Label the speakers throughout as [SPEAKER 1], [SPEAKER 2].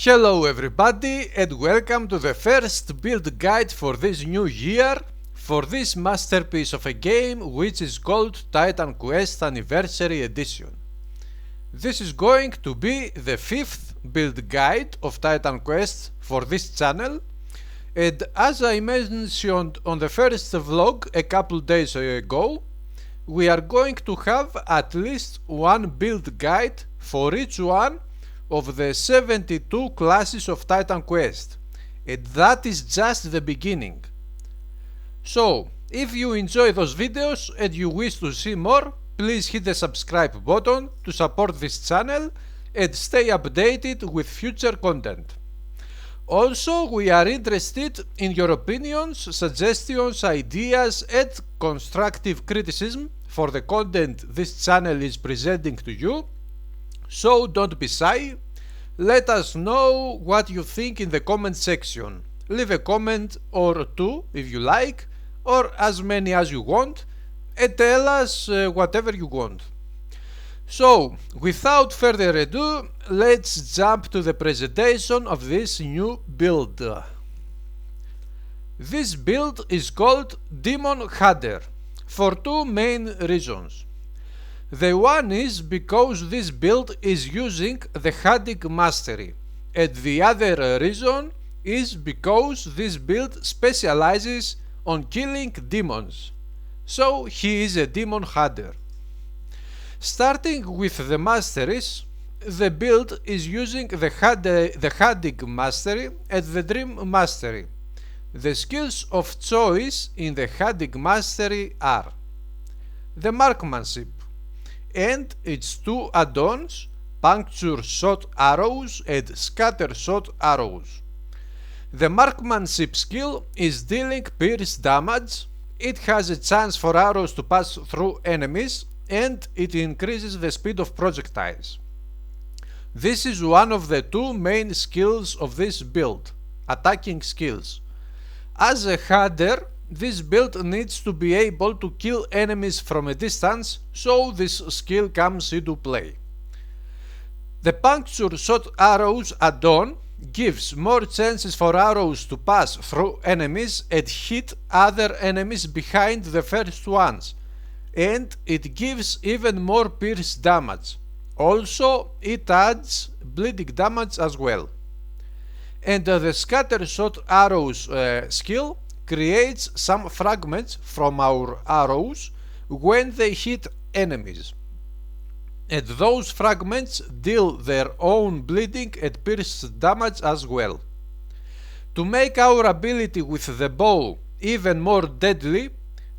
[SPEAKER 1] Hello everybody and welcome to the first build guide for this new year for this masterpiece of a game which is called Titan Quest Anniversary Edition. This is going to be the 5th build guide of Titan Quest for this channel, and as I mentioned on the first vlog a couple days ago, we are going to have at least one build guide for each one of the 72 classes of Titan Quest, and that is just the beginning. So, if you enjoy those videos and you wish to see more, please hit the subscribe button to support this channel and stay updated with future content. Also, we are interested in your opinions, suggestions, ideas and constructive criticism for the content this channel is presenting to you. So don't be shy, let us know what you think in the comment section. Leave a comment or two if you like, or as many as you want, and tell us whatever you want. So, without further ado, let's jump to the presentation of this new build. This build is called Demon Hunter for two main reasons. The one is because this build is using the hunting mastery, and the other reason is because this build specializes on killing demons, so he is a demon hunter. Starting with the masteries, the build is using the hunting mastery and the dream mastery. The skills of choice in the hunting mastery are the marksmanship and its two add-ons, puncture shot arrows and scatter shot arrows. The marksmanship skill is dealing pierce damage. It has a chance for arrows to pass through enemies, and it increases the speed of projectiles. This is one of the two main skills of this build, attacking skills. As a hunter, this build needs to be able to kill enemies from a distance, so this skill comes into play. The puncture shot arrows add-on gives more chances for arrows to pass through enemies and hit other enemies behind the first ones, and it gives even more pierce damage. Also, it adds bleeding damage as well. And the scatter shot arrows skill creates some fragments from our arrows when they hit enemies, and those fragments deal their own bleeding and pierce damage as well. To make our ability with the bow even more deadly,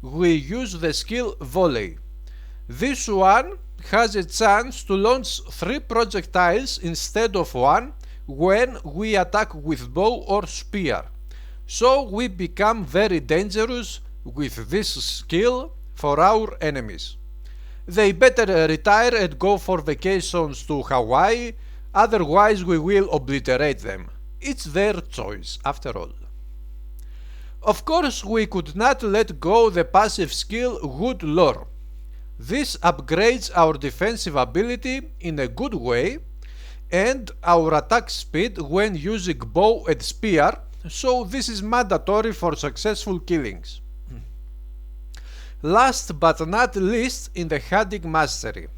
[SPEAKER 1] we use the skill volley. This one has a chance to launch 3 projectiles instead of 1 when we attack with bow or spear. So we become very dangerous with this skill for our enemies. They better retire and go for vacations to Hawaii, otherwise we will obliterate them. It's their choice after all. Of course, we could not let go the passive skill Good Lore. This upgrades our defensive ability in a good way and our attack speed when using bow and spear, so this is mandatory for successful killings. Last but not least in the hunting mastery,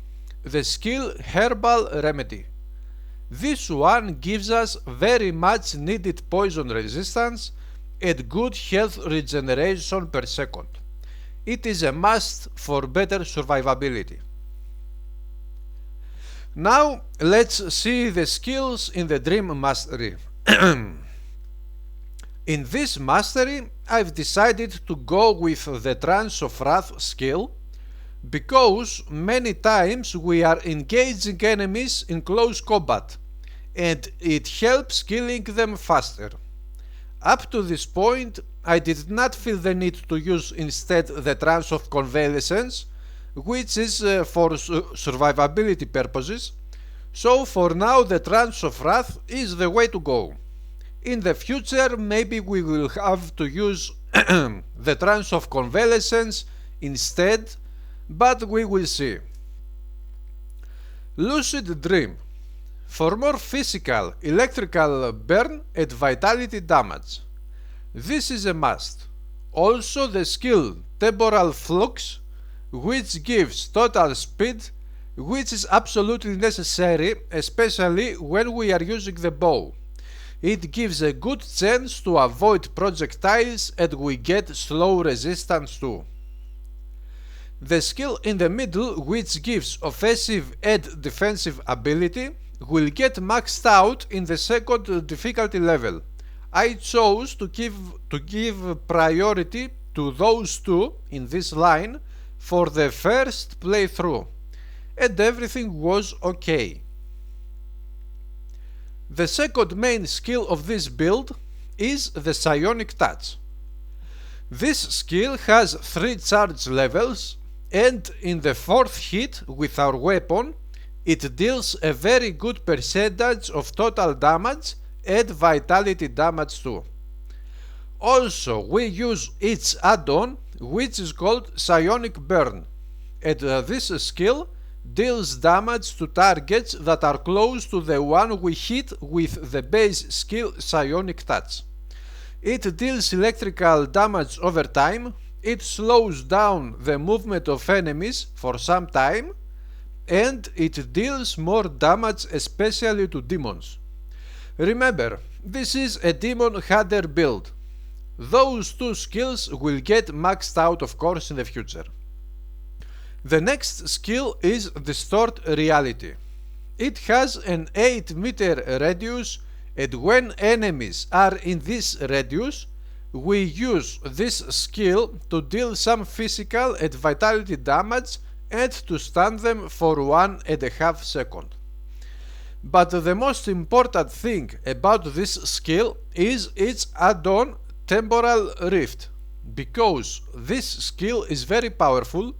[SPEAKER 1] the skill Herbal Remedy. This one gives us very much needed poison resistance and good health regeneration per second. It is a must for better survivability. Now let's see the skills in the Dream Mastery. In this mastery, I've decided to go with the Trance of Wrath skill because many times we are engaging enemies in close combat and it helps killing them faster. Up to this point, I did not feel the need to use instead the Trance of Convalescence, which is for survivability purposes, so for now the Trance of Wrath is the way to go. In the future, maybe we will have to use the Trance of Convalescence instead, but we will see. Lucid Dream. for more physical, electrical burn and vitality damage. This is a must. Also the skill Temporal Flux, which gives total speed, which is absolutely necessary, especially when we are using the bow. It gives a good chance to avoid projectiles and we get slow resistance too. The skill in the middle, which gives offensive and defensive ability, will get maxed out in the second difficulty level. I chose to give priority to those two in this line for the first playthrough, and everything was okay. The second main skill of this build is the Psionic Touch. This skill has 3 charge levels, and in the fourth hit with our weapon, it deals a very good percentage of total damage and vitality damage too. Also, we use its add-on, which is called Psionic Burn, and this skill deals damage to targets that are close to the one we hit with the base skill Psionic Touch. It deals electrical damage over time, it slows down the movement of enemies for some time, and it deals more damage especially to demons. Remember, this is a Demon Hunter build. Those two skills will get maxed out of course in the future. The next skill is Distort Reality. It has an 8-meter radius, and when enemies are in this radius, we use this skill to deal some physical and vitality damage and to stun them for 1.5 seconds. But the most important thing about this skill is its add-on Temporal Rift, because this skill is very powerful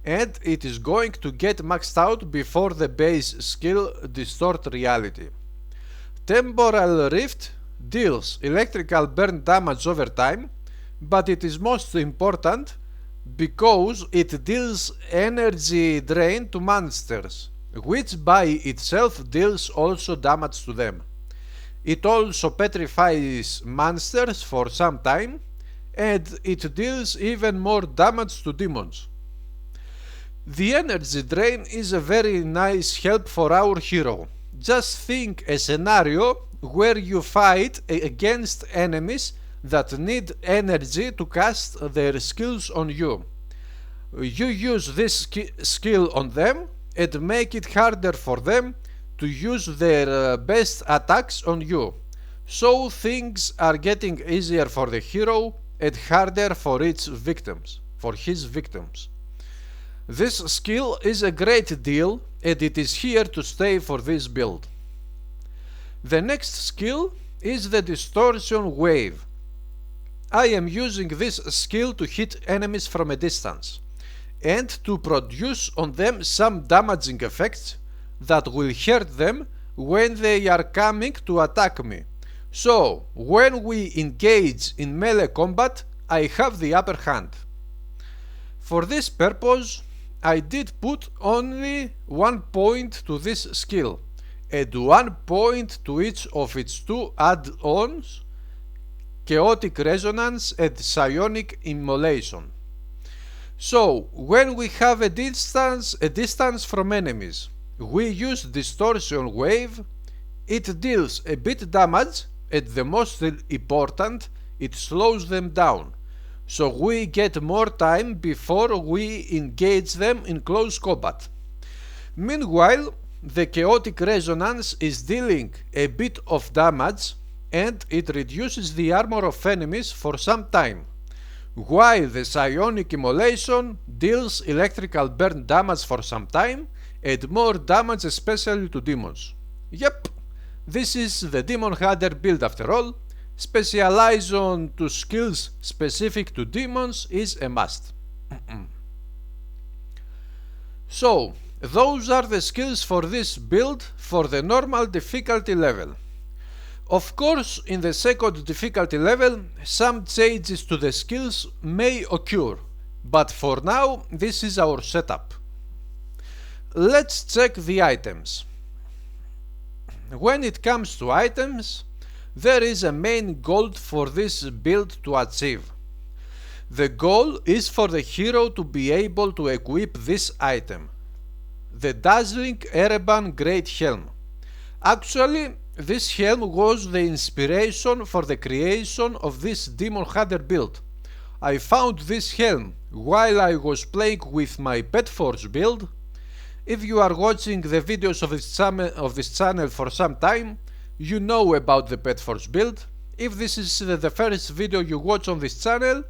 [SPEAKER 1] and it is going to get maxed out before the base skill Distort Reality. Temporal Rift deals electrical burn damage over time, but it is most important because it deals energy drain to monsters, which by itself deals also damage to them. It also petrifies monsters for some time, and it deals even more damage to demons. The energy drain is a very nice help for our hero. Just think a scenario where you fight against enemies that need energy to cast their skills on you. You use this skill on them and make it harder for them to use their best attacks on you. So things are getting easier for the hero and harder for his victims. This skill is a great deal and it is here to stay for this build. The next skill is the Distortion Wave. I am using this skill to hit enemies from a distance and to produce on them some damaging effects that will hurt them when they are coming to attack me. So, when we engage in melee combat, I have the upper hand. For this purpose, I did put only 1 point to this skill and 1 point to each of its two add-ons, Chaotic Resonance and Psionic Immolation. So, when we have a distance from enemies, we use Distortion Wave. It deals a bit damage and the most important, it slows them down. So we get more time before we engage them in close combat. Meanwhile, the Chaotic Resonance is dealing a bit of damage and it reduces the armor of enemies for some time, while the Psionic Immolation deals electrical burn damage for some time and more damage especially to demons. Yep, this is the Demon Hunter build after all. Specialize on to skills specific to demons is a must. So, those are the skills for this build for the normal difficulty level. Of course, in the second difficulty level, some changes to the skills may occur, but for now, this is our setup. Let's check the items. when it comes to items, there is a main goal for this build to achieve. The goal is for the hero to be able to equip this item, the dazzling Ereban Great Helm. Actually, this helm was the inspiration for the creation of this Demon Hunter build. I found this helm while I was playing with my Pet Force build. If you are watching the videos of this channel for some time, you know about the Pet Force build. If this is the first video you watch on this channel,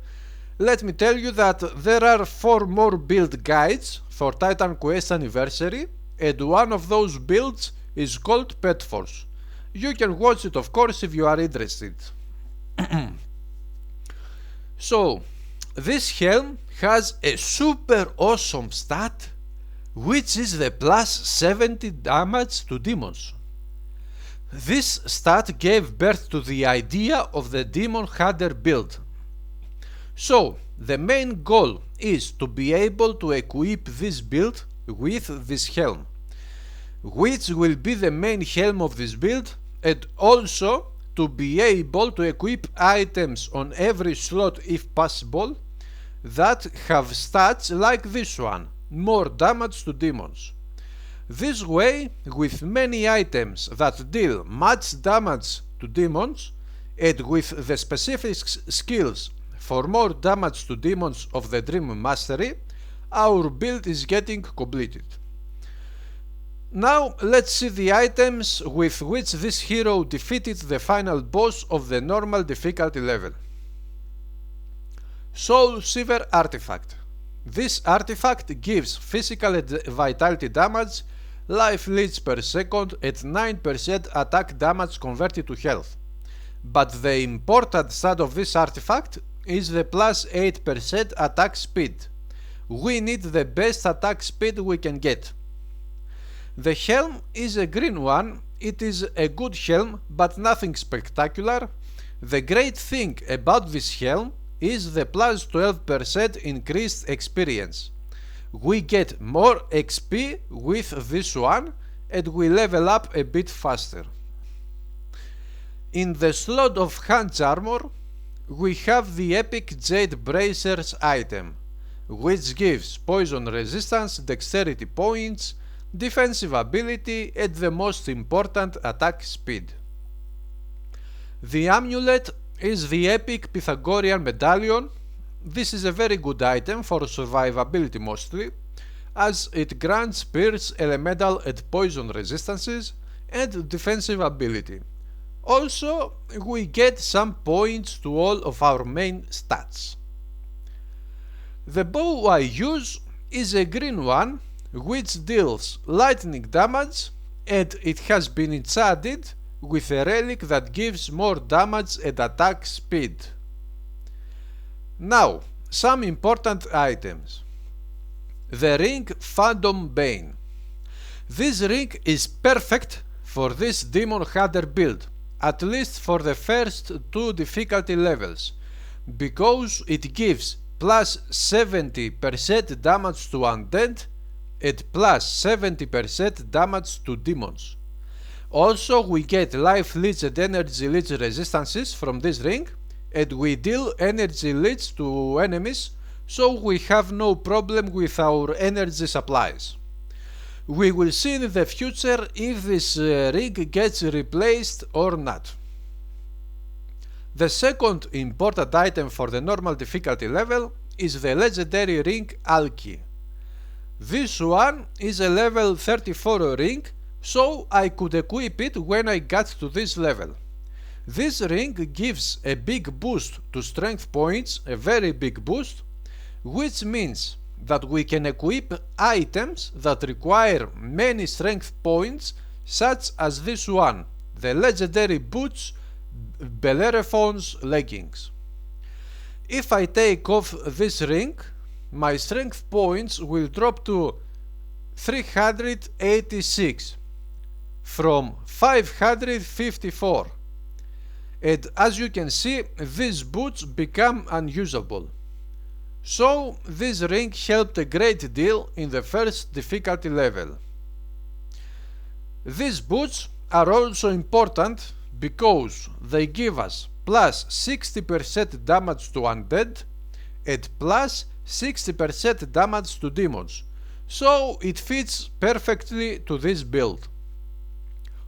[SPEAKER 1] let me tell you that there are 4 more build guides for Titan Quest Anniversary, and one of those builds is called Pet Force. You can watch it, of course, if you are interested. So, this helm has a super awesome stat, which is the plus 70 damage to demons. This stat gave birth to the idea of the Demon Hunter build. So, the main goal is to be able to equip this build with this helm, which will be the main helm of this build, and also to be able to equip items on every slot if possible that have stats like this one, more damage to demons. This way, with many items that deal much damage to demons, and with the specific skills for more damage to demons of the Dream Mastery, our build is getting completed. Now let's see the items with which this hero defeated the final boss of the normal difficulty level. Soul Siver Artifact. This artifact gives physical and vitality damage, life leech per second and 9% attack damage converted to health. But the important stat of this artifact is the plus 8% attack speed. We need the best attack speed we can get. The helm is a green one. It is a good helm, but nothing spectacular. The great thing about this helm is the plus 12% increased experience. We get more XP with this one, and we level up a bit faster. In the slot of Hunch Armor, we have the epic Jade Bracers item, which gives poison resistance, dexterity points, defensive ability, and the most important, attack speed. The amulet is the epic Pythagorean medallion. This is a very good item for survivability mostly, as it grants pierce, elemental and poison resistances and defensive ability. Also, we get some points to all of our main stats. The bow I use is a green one, which deals lightning damage, and it has been enchanted with a relic that gives more damage and attack speed. Now, some important items. The ring Phantom Bane. This ring is perfect for this Demon Hunter build, at least for the first 2 difficulty levels, because it gives plus 70% damage to undead and plus 70% damage to demons. Also, we get life leech and energy leech resistances from this ring, and we deal energy leech to enemies, so we have no problem with our energy supplies. We will see in the future if this ring gets replaced or not. The second important item for the normal difficulty level is the legendary ring Alki. This one is a level 34 ring, so I could equip it when I got to this level. This ring gives a big boost to strength points, a very big boost, which means that we can equip items that require many strength points, such as this one, the legendary boots Bellerophon's leggings. If I take off this ring, my strength points will drop to 386 from 554, and as you can see, these boots become unusable. So this ring helped a great deal in the first difficulty level. These boots are also important because they give us plus 60% damage to undead and plus 60% damage to demons, so it fits perfectly to this build.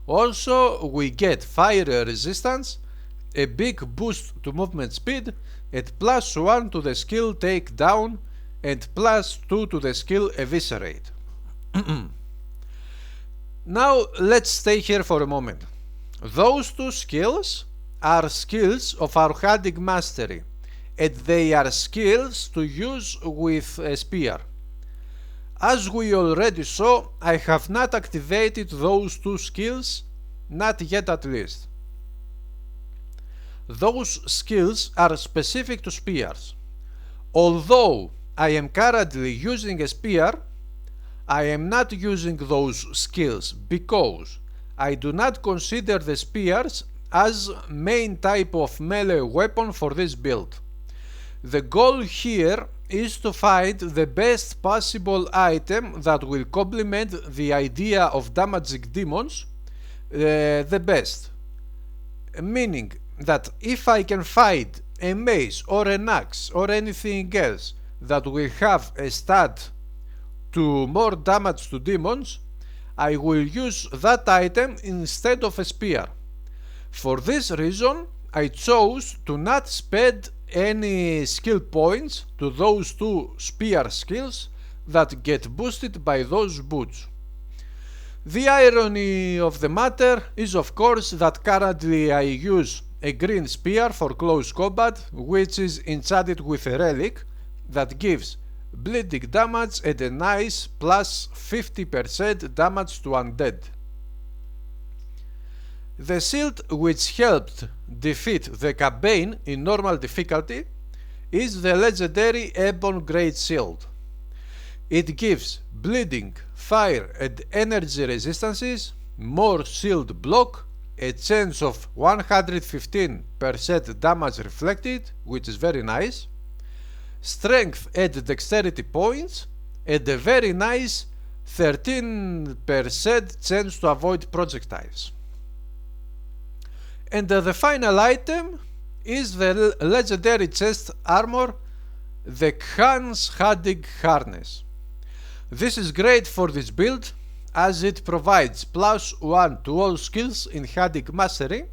[SPEAKER 1] Also, we get fire resistance, a big boost to movement speed, and plus 1 to the skill takedown and plus 2 to the skill eviscerate. Now let's stay here for a moment. Those two skills are skills of our Hadig mastery, and they are skills to use with a spear. As we already saw, I have not activated those two skills, not yet at least. Those skills are specific to spears. Although I am currently using a spear, I am not using those skills because I do not consider the spears as main type of melee weapon for this build. The goal here is to find the best possible item that will complement the idea of damaging demons the best. Meaning that if I can find a mace or an axe or anything else that will have a stat to more damage to demons, I will use that item instead of a spear. For this reason, I chose to not spend any skill points to those two spear skills that get boosted by those boots. The irony of the matter is of course that currently I use a green spear for close combat, which is enchanted with a relic that gives bleeding damage and a nice plus 50% damage to undead. The shield which helped defeat the Cabane in normal difficulty is the legendary Ebon Great Shield. It gives bleeding, fire and energy resistances, more shield block, a chance of 115% damage reflected, which is very nice, strength and dexterity points, and a very nice 13% chance to avoid projectiles. And the final item is the legendary chest armor, the Khan's Hadig Harness. This is great for this build as it provides plus 1 to all skills in Hadig Mastery,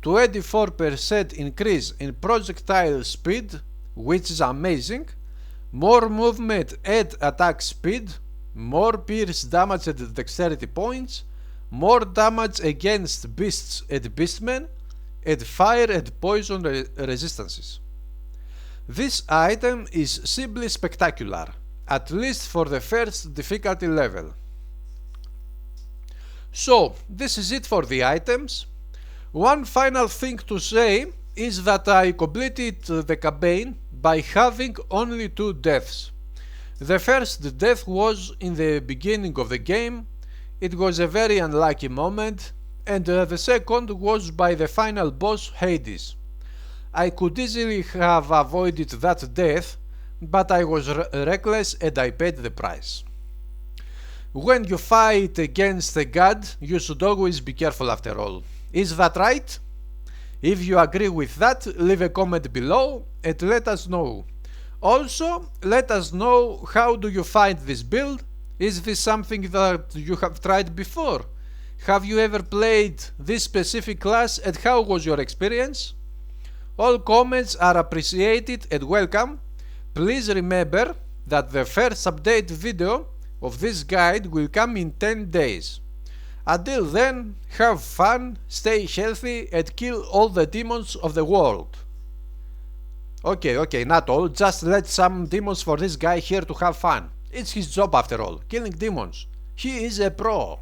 [SPEAKER 1] 24% increase in projectile speed, which is amazing, more movement and attack speed, more pierce damage and dexterity points, more damage against beasts and beastmen, and fire and poison resistances. This item is simply spectacular, at least for the first difficulty level. So, this is it for the items. One final thing to say is that I completed the campaign by having only 2 deaths. The first death was in the beginning of the game. It was a very unlucky moment, and the second was by the final boss Hades. I could easily have avoided that death, but I was reckless and I paid the price. When you fight against a god, you should always be careful after all. Is that right? If you agree with that, leave a comment below and let us know. Also, let us know how do you find this build. Is this something that you have tried before? Have you ever played this specific class and how was your experience? All comments are appreciated and welcome. Please remember that the first update video of this guide will come in 10 days. Until then, have fun, stay healthy and kill all the demons of the world. Okay, not all, just let some demons for this guy here to have fun. It's his job after all, killing demons. He is a pro.